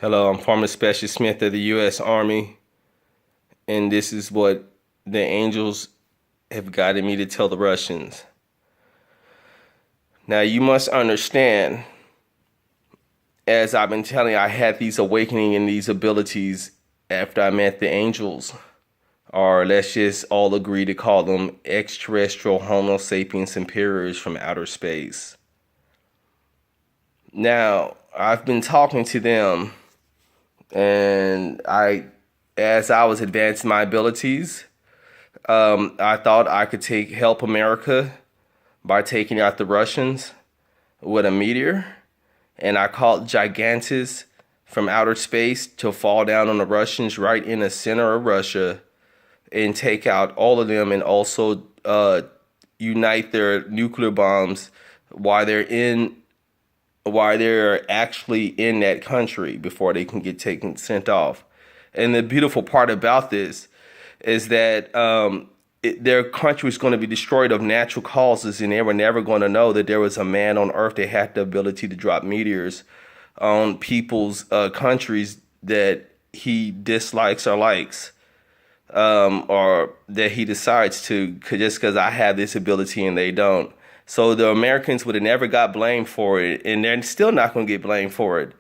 Hello, I'm Farmer Special Smith of the U.S. Army, and this is what the angels have guided me to tell the Russians. Now, you must understand, as I've been telling you, I had these awakening and these abilities after I met the angels, or let's just all agree to call them extraterrestrial homosapien superiors from outer space. Now, I've been talking to them, and as I was advancing my abilities, I thought I could help America by taking out the Russians with a meteor, and I called Gigantes from outer space to fall down on the Russians right in the center of Russia and take out all of them, and also unite their nuclear bombs while they're actually in that country before they can get sent off. And the beautiful part about this is that their country is going to be destroyed of natural causes, and they were never going to know that there was a man on Earth that had the ability to drop meteors on people's countries that he dislikes or likes, or that he decides to, just because I have this ability and they don't. So the Americans would have never got blamed for it, and they're still not going to get blamed for it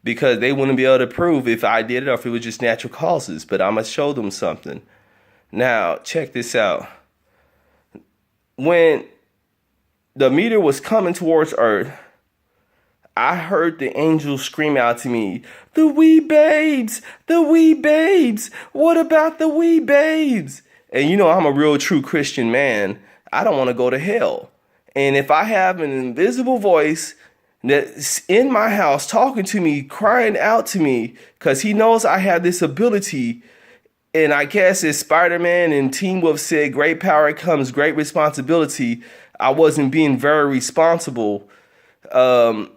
because they wouldn't be able to prove if I did it or if it was just natural causes. But I'm going to show them something. Now, check this out. When the meteor was coming towards Earth, I heard the angels scream out to me, "The wee babes, the wee babes, what about the wee babes?" And you know, I'm a real true Christian man. I don't want to go to hell. And if I have an invisible voice that's in my house talking to me, crying out to me, because he knows I have this ability, and I guess as Spider-Man and Teen Wolf said, great power comes great responsibility, I wasn't being very responsible trying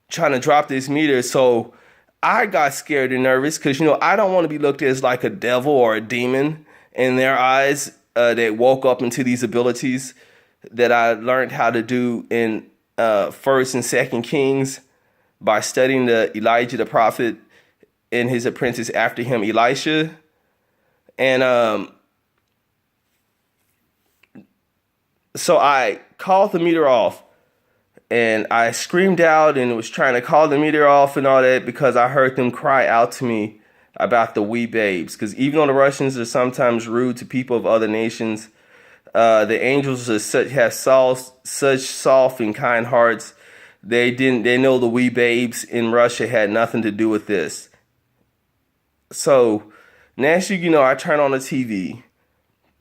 to drop this meter. So I got scared and nervous because, I don't want to be looked at as like a devil or a demon in their eyes that woke up into these abilities that I learned how to do in First and Second Kings by studying the Elijah the prophet and his apprentice after him, Elisha. And so I called the meter off, and I screamed out and was trying to call the meter off and all that because I heard them cry out to me about the wee babes. Because even though the Russians are sometimes rude to people of other nations, the angels have such soft and kind hearts. They know the wee babes in Russia had nothing to do with this. So next I turn on the TV,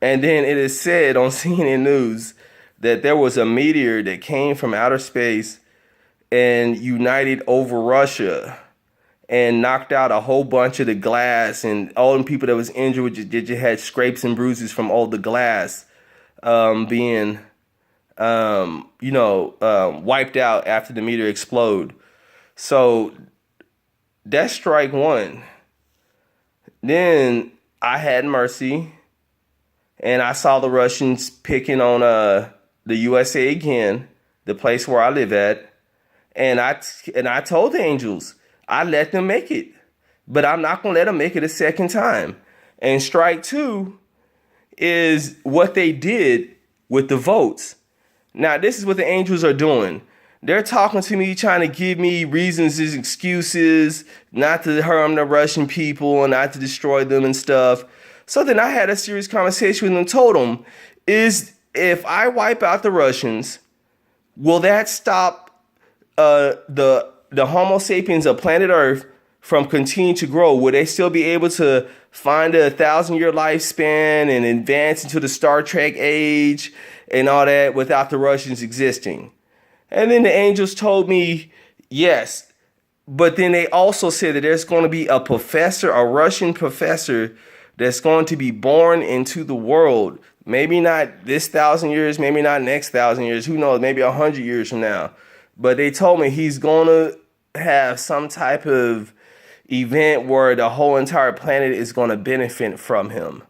and then it is said on CNN News that there was a meteor that came from outer space and united over Russia and knocked out a whole bunch of the glass, and all the people that was injured just had scrapes and bruises from all the glass being wiped out after the meteor explode. So that's strike one. Then I had mercy, and I saw the Russians picking on the USA again, the place where I live at, and I told the angels I let them make it, but I'm not gonna let them make it a second time. And strike two is what they did with the votes. Now, this is what the angels are doing. They're talking to me, trying to give me reasons and excuses not to harm the Russian people and not to destroy them and stuff. So then I had a serious conversation with them and told them, if I wipe out the Russians, will that stop the Homo sapiens of planet Earth from continuing to grow? Will they still be able to find a 1,000-year lifespan and advance into the Star Trek age and all that without the Russians existing? And then the angels told me yes, but then they also said that there's going to be a Russian professor that's going to be born into the world. Maybe not this 1,000 years, maybe not next 1,000 years, who knows, maybe 100 years from now. But they told me he's going to have some type of event where the whole entire planet is going to benefit from him.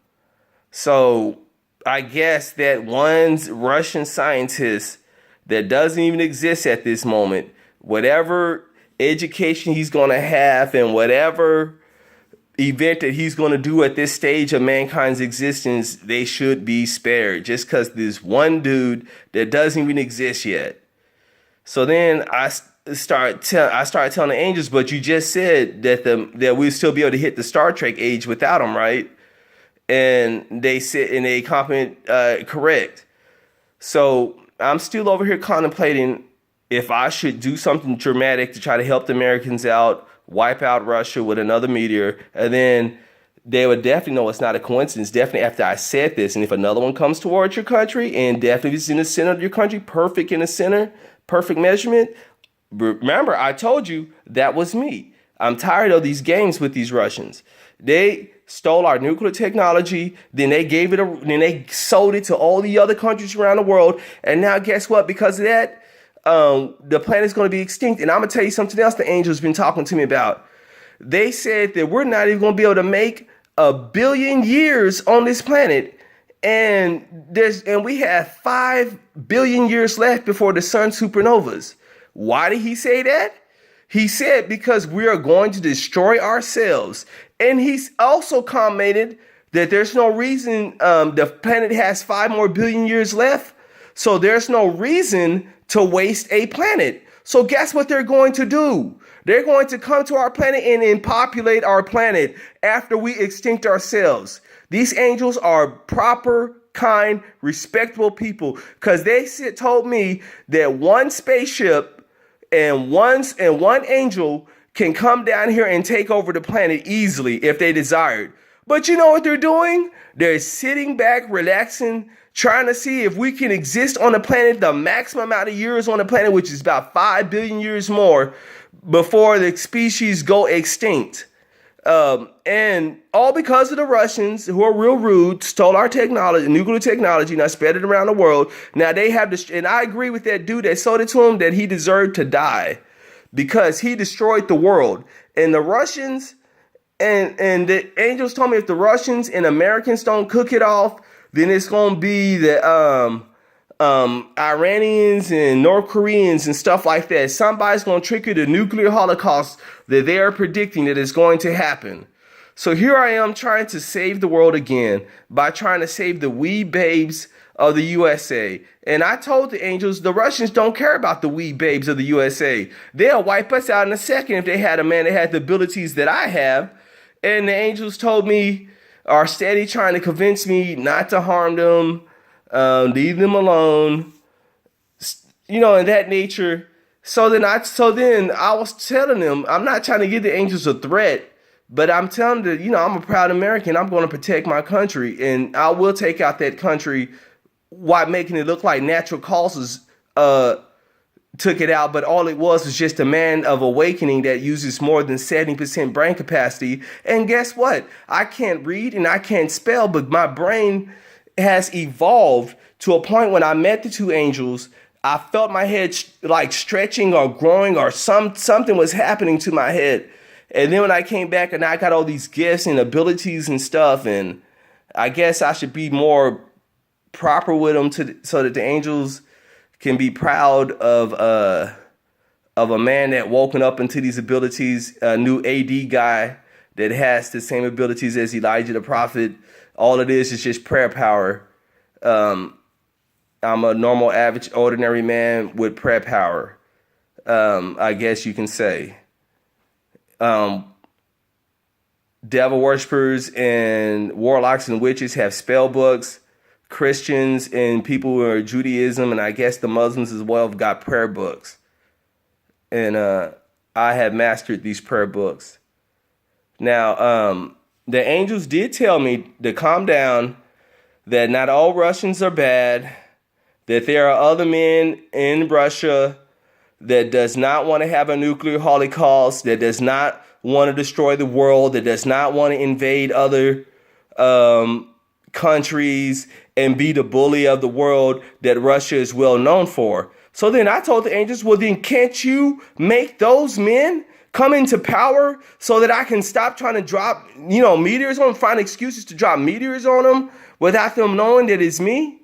So I guess that one Russian scientist that doesn't even exist at this moment, whatever education he's going to have and whatever event that he's going to do at this stage of mankind's existence, they should be spared just because this one dude that doesn't even exist yet. So then I started telling the angels, but you just said that we'd still be able to hit the Star Trek age without him, right? And they said, and they comment correct. So I'm still over here contemplating if I should do something dramatic to try to help the Americans out, wipe out Russia with another meteor, and then they would definitely know it's not a coincidence. Definitely after I said this, and if another one comes towards your country, and definitely if it's in the center of your country, perfect in the center, perfect measurement. Remember, I told you that was me. I'm tired of these games with these Russians. They stole our nuclear technology, then they sold it to all the other countries around the world, and now guess what? Because of that, the planet's going to be extinct. And I'm going to tell you something else the angels been talking to me about. They said that we're not even going to be able to make 1 billion years on this planet. And we have 5 billion years left before the sun supernovas. Why did he say that? He said because we are going to destroy ourselves. And he's also commented that there's no reason the planet has 5 more billion years left. So there's no reason to waste a planet. So guess what they're going to do? They're going to come to our planet and populate our planet after we extinct ourselves. These angels are proper, kind, respectable people because they told me that one spaceship and one angel can come down here and take over the planet easily if they desired. But you know what they're doing? They're sitting back, relaxing, trying to see if we can exist on the planet the maximum amount of years on the planet, which is about 5 billion years more before the species go extinct. And all because of the Russians, who are real rude, stole our technology, nuclear technology, now spread it around the world. Now they have and I agree with that dude that sold it to him that he deserved to die because he destroyed the world. And the Russians and the angels told me if the Russians and Americans don't cook it off, then it's gonna be the Iranians and North Koreans and stuff like that. Somebody's gonna trigger the nuclear holocaust that they are predicting that is going to happen. So here I am trying to save the world again by trying to save the wee babes of the USA. And I told the angels, the Russians don't care about the wee babes of the USA. They'll wipe us out in a second if they had a man that had the abilities that I have. And the angels told me, are steady trying to convince me not to harm them, leave them alone, in that nature. So then I was telling them, I'm not trying to give the angels a threat, but I'm telling them, I'm a proud American. I'm going to protect my country, and I will take out that country while making it look like natural causes took it out, but all it was just a man of awakening that uses more than 70% brain capacity. And guess what? I can't read and I can't spell, but my brain has evolved to a point when I met the two angels, I felt my head like stretching or growing or something was happening to my head. And then when I came back and I got all these gifts and abilities and stuff, and I guess I should be more proper with them so that the angels can be proud of a man that woken up into these abilities, a new AD guy that has the same abilities as Elijah the prophet. All it is just prayer power. I'm a normal, average, ordinary man with prayer power, I guess you can say. Devil worshippers and warlocks and witches have spell books. Christians and people who are Judaism, and I guess the Muslims as well, have got prayer books. And I have mastered these prayer books. Now, the angels did tell me to calm down, that not all Russians are bad, that there are other men in Russia that does not want to have a nuclear holocaust, that does not want to destroy the world, that does not want to invade other countries and be the bully of the world that Russia is well known for. So then I told the angels, well, then can't you make those men come into power so that I can stop trying to drop, meteors on them, find excuses to drop meteors on them without them knowing that it's me?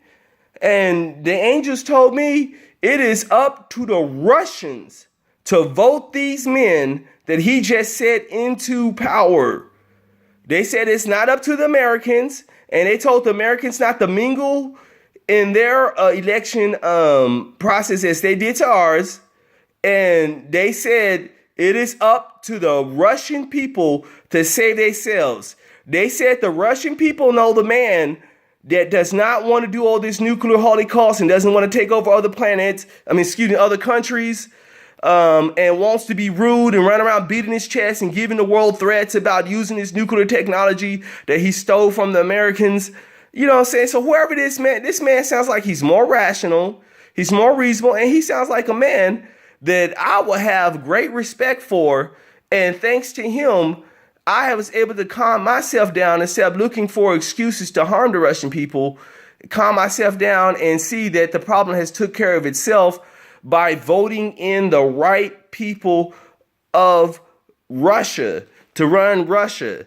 And the angels told me it is up to the Russians to vote these men that he just set into power. They said it's not up to the Americans, and they told the Americans not to mingle in their election process as they did to ours. And they said it is up to the Russian people to save themselves. They said the Russian people know the man that does not want to do all this nuclear holocaust and doesn't want to take over other planets, other countries, and wants to be rude and run around beating his chest and giving the world threats about using this nuclear technology that he stole from the Americans. You know what I'm saying? So whoever this man sounds like he's more rational, he's more reasonable, and he sounds like a man that I will have great respect for. And thanks to him, I was able to calm myself down instead of looking for excuses to harm the Russian people, calm myself down and see that the problem has took care of itself by voting in the right people of Russia to run Russia.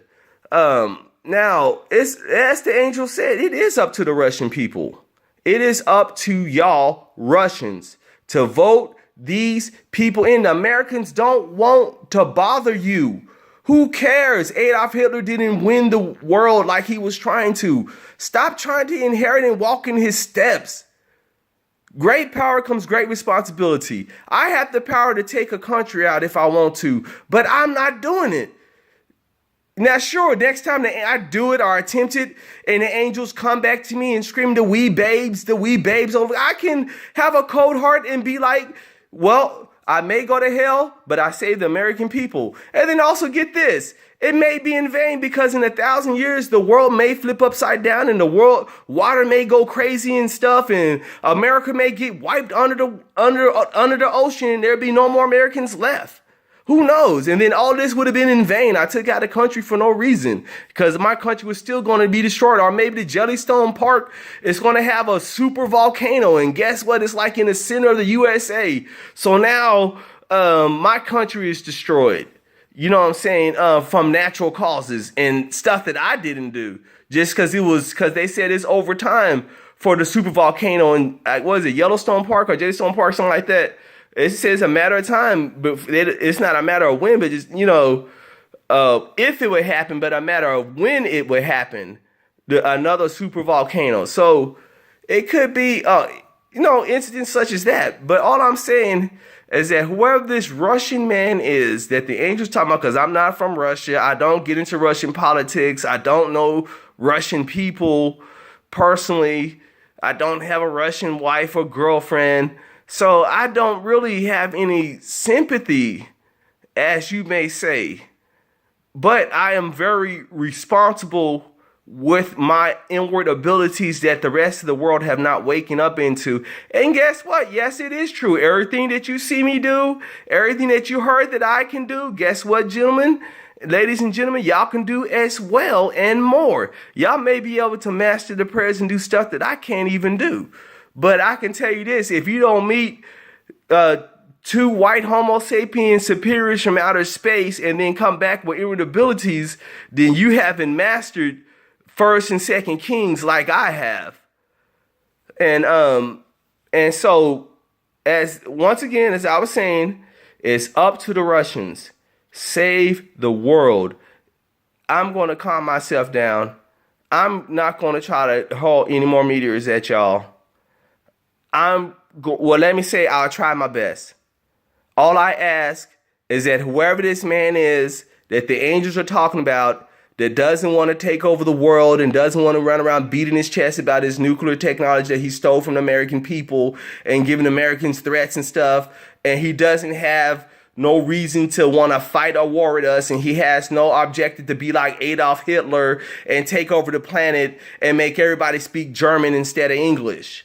Now, it's, as the angel said, it is up to the Russian people. It is up to y'all Russians to vote these people in. The Americans don't want to bother you. Who cares? Adolf Hitler didn't win the world like he was trying to. Stop trying to inherit and walk in his steps. Great power comes great responsibility. I have the power to take a country out if I want to, but I'm not doing it. Now, sure, next time I do it or attempt it and the angels come back to me and scream the wee babes over, I can have a cold heart and be like, well, I may go to hell, but I saved the American people. And then also get this. It may be in vain because in 1,000 years, the world may flip upside down and the world water may go crazy and stuff. And America may get wiped under the ocean and there'll be no more Americans left. Who knows? And then all this would have been in vain. I took out the country for no reason because my country was still going to be destroyed. Or maybe the Jellystone Park is going to have a super volcano. And guess what? It's like in the center of the USA. So now my country is destroyed. You know what I'm saying? From natural causes and stuff that I didn't do. Just because they said it's over time for the super volcano. And what is it? Yellowstone Park or Jellystone Park, something like that. It says a matter of time, but it's not a matter of when, but just, if it would happen, but a matter of when it would happen, another super volcano. So it could be, incidents such as that. But all I'm saying is that whoever this Russian man is that the angel's talking about, because I'm not from Russia, I don't get into Russian politics, I don't know Russian people personally, I don't have a Russian wife or girlfriend. So I don't really have any sympathy, as you may say, but I am very responsible with my inward abilities that the rest of the world have not waken up into. And guess what? Yes, it is true. Everything that you see me do, everything that you heard that I can do, guess what, gentlemen? Ladies and gentlemen, y'all can do as well and more. Y'all may be able to master the prayers and do stuff that I can't even do. But I can tell you this, if you don't meet two white homosapien superiors from outer space and then come back with irritabilities, then you haven't mastered 1st and 2nd Kings like I have. And so, once again, as I was saying, it's up to the Russians. Save the world. I'm going to calm myself down. I'm not going to try to haul any more meteors at y'all. Let me say I'll try my best. All I ask is that whoever this man is that the angels are talking about that doesn't want to take over the world and doesn't want to run around beating his chest about his nuclear technology that he stole from the American people and giving Americans threats and stuff, and he doesn't have no reason to want to fight a war with us, and he has no objective to be like Adolf Hitler and take over the planet and make everybody speak German instead of English.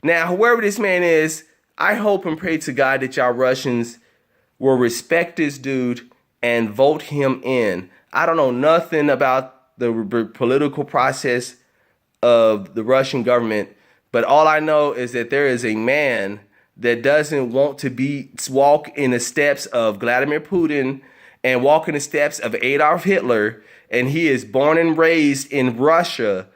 Now, whoever this man is, I hope and pray to God that y'all Russians will respect this dude and vote him in. I don't know nothing about the political process of the Russian government, but all I know is that there is a man that doesn't want to walk in the steps of Vladimir Putin and walk in the steps of Adolf Hitler, and he is born and raised in Russia,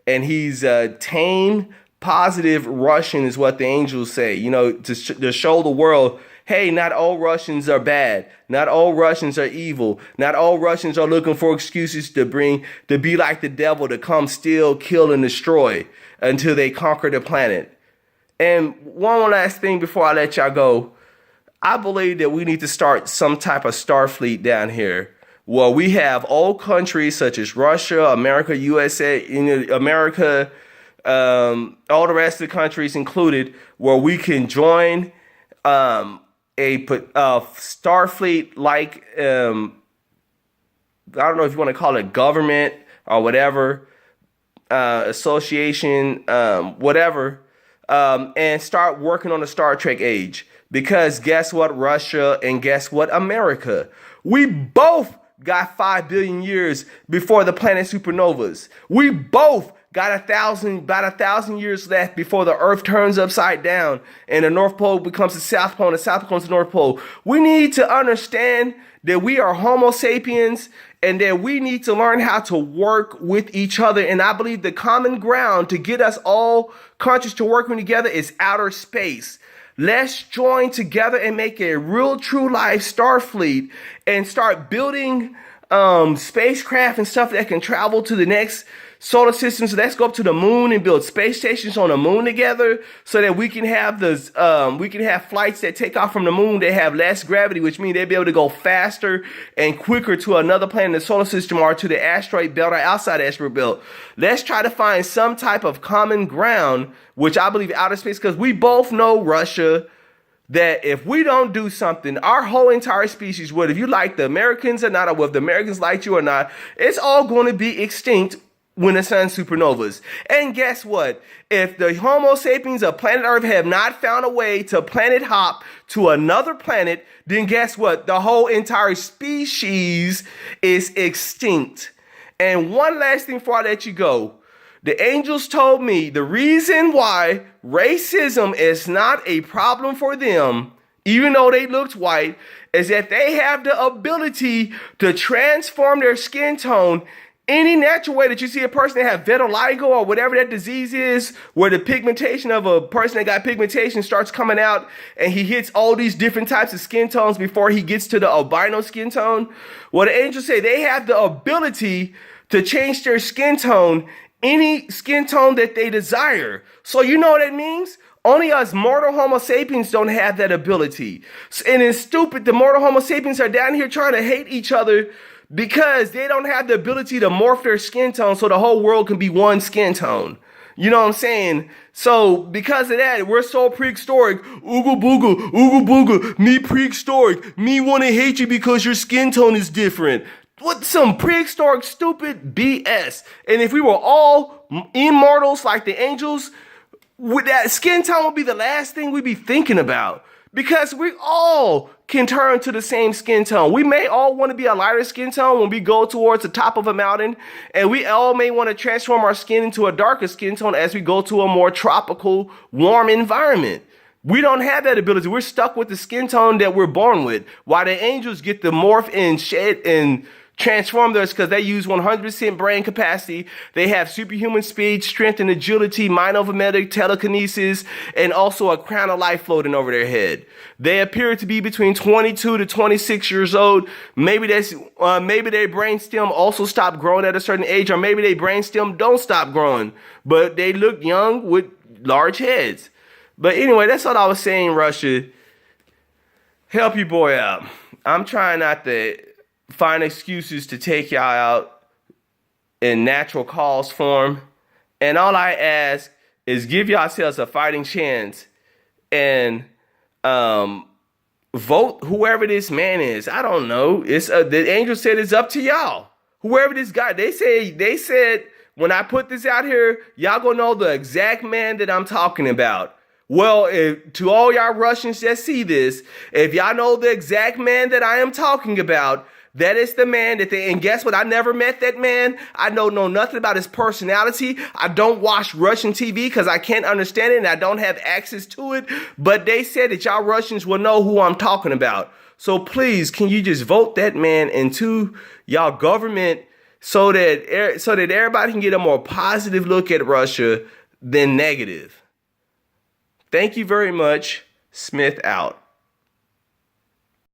and he's tame, positive Russian is what the angels say, to show the world, Hey, not all Russians are bad. Not all Russians are evil. Not all Russians are looking for excuses to be like the devil, to come steal, kill, and destroy until they conquer the planet. And one last thing before I let y'all go. I believe that we need to start some type of star fleet down here. Well, we have all countries such as Russia, America, USA, America, all the rest of the countries included, where we can join a star fleet, like I don't know if you want to call it government or whatever, association, whatever, and start working on the Star Trek age. Because guess what, Russia, and guess what, America? We both got 5 billion years before the planet supernovas. We both got about 1,000 years left before the Earth turns upside down and the North Pole becomes the South Pole and the South Pole becomes the North Pole. We need to understand that we are Homo sapiens and that we need to learn how to work with each other. And I believe the common ground to get us all countries to working together is outer space. Let's join together and make a real true life star fleet and start building spacecraft and stuff that can travel to the next solar system. So let's go up to the moon and build space stations on the moon together, so that we can have flights that take off from the moon that have less gravity, which means they'll be able to go faster and quicker to another planet in the solar system or to the asteroid belt or outside the asteroid belt. Let's try to find some type of common ground, which I believe outer space, because we both know, Russia, that if we don't do something, our whole entire species, whether if you like the Americans or not, or whether the Americans like you or not, it's all going to be extinct when the sun supernovas. And guess what? If the Homo sapiens of planet Earth have not found a way to planet hop to another planet, then guess what? The whole entire species is extinct. And one last thing before I let you go. The angels told me the reason why racism is not a problem for them, even though they looked white, is that they have the ability to transform their skin tone any natural way that you see a person that have vitiligo or whatever that disease is, where the pigmentation of a person that got pigmentation starts coming out and he hits all these different types of skin tones before he gets to the albino skin tone. Well, the angels say they have the ability to change their skin tone any skin tone that they desire. So you know what that means? Only us mortal Homo sapiens don't have that ability. And it's stupid. The mortal Homo sapiens are down here trying to hate each other because they don't have the ability to morph their skin tone so the whole world can be one skin tone. You know what I'm saying? So because of that, we're so prehistoric. Ooga booga, ooga booga, me prehistoric. Me want to hate you because your skin tone is different. What some prehistoric stupid BS. And if we were all immortals like the angels, with that skin tone would be the last thing we'd be thinking about. Because we all can turn to the same skin tone. We may all want to be a lighter skin tone when we go towards the top of a mountain. And we all may want to transform our skin into a darker skin tone as we go to a more tropical, warm environment. We don't have that ability. We're stuck with the skin tone that we're born with. While the angels get to morph and shed and transform theirs because they use 100% brain capacity. They have superhuman speed, strength, and agility, mind over matter, telekinesis, and also a crown of life floating over their head. They appear to be between 22 to 26 years old. Maybe their brainstem also stopped growing at a certain age, or maybe their brainstem don't stop growing, but they look young with large heads. But anyway, that's all I was saying, Russia. Help your boy out. I'm trying not to find excuses to take y'all out in natural cause form. And all I ask is give yourselves a fighting chance and vote whoever this man is. I don't know. It's the angel said it's up to y'all. Whoever this guy, they said when I put this out here, y'all gonna know the exact man that I'm talking about. Well, to all y'all Russians that see this, if y'all know the exact man that I am talking about, that is the man and guess what? I never met that man. I don't know nothing about his personality. I don't watch Russian TV because I can't understand it and I don't have access to it. But they said that y'all Russians will know who I'm talking about. So please, can you just vote that man into y'all government so that everybody can get a more positive look at Russia than negative. Thank you very much. Smith out.